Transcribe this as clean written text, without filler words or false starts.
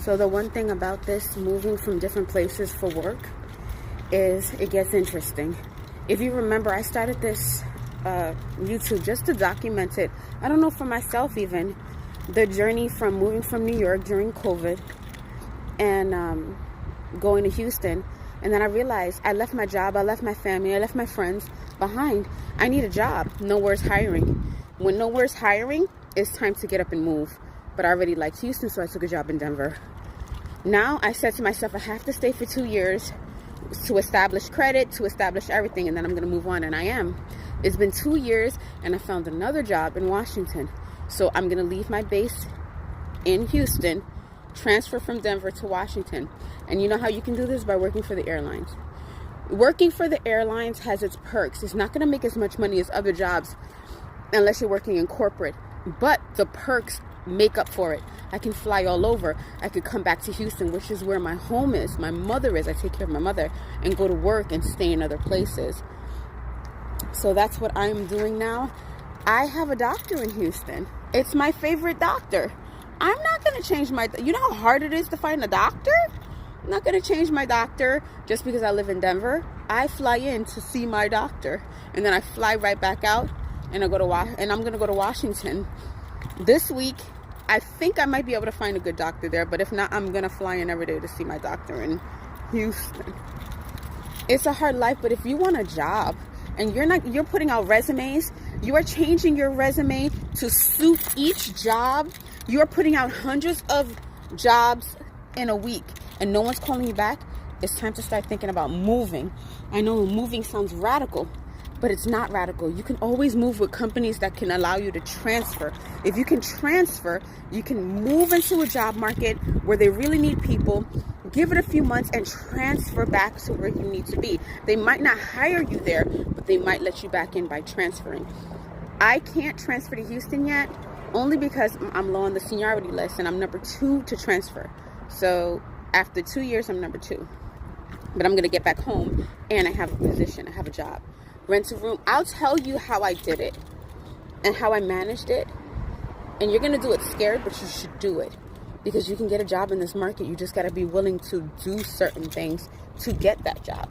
So the one thing about this moving from different places for work is it gets interesting. If you remember, I started this YouTube just to document it. I don't know, for myself even, the journey from moving from New York during COVID and going to Houston. And then I realized I left my job, I left my family, I left my friends behind. I need a job. Nowhere's hiring. When nowhere's hiring, it's time to get up and move. But I already liked Houston, so I took a job in Denver. Now I said to myself, I have to stay for 2 years to establish credit, to establish everything, and then I'm going to move on. And I am. It's been 2 years, and I found another job in Washington. So I'm going to leave my base in Houston, transfer from Denver to Washington. And you know how you can do this? By working for the airlines. Working for the airlines has its perks. It's not going to make as much money as other jobs unless you're working in corporate. But the perks make up for it. I can fly all over. I could come back to Houston, which is where my home is. My mother is. I take care of my mother, and go to work and stay in other places. So that's what I'm doing now. I have a doctor in Houston. It's my favorite doctor. I'm not going to change my... You know how hard it is to find a doctor? I'm not going to change my doctor just because I live in Denver. I fly in to see my doctor, and then I fly right back out, and I'm going to go to Washington this week. I think I might be able to find a good doctor there, but if not, I'm going to fly in every day to see my doctor in Houston. It's a hard life, but if you want a job and you're putting out resumes, you are changing your resume to suit each job. You are putting out hundreds of jobs in a week and no one's calling you back. It's time to start thinking about moving. I know moving sounds radical, but it's not radical. You can always move with companies that can allow you to transfer. If you can transfer, you can move into a job market where they really need people, give it a few months, and transfer back to where you need to be. They might not hire you there, but they might let you back in by transferring. I can't transfer to Houston yet, only because I'm low on the seniority list and I'm number 2 to transfer. So after 2 years, I'm number 2. But I'm going to get back home and I have a position, I have a job. Rent a room. I'll tell you how I did it and how I managed it. And you're going to do it scared, but you should do it. Because you can get a job in this market. You just got to be willing to do certain things to get that job.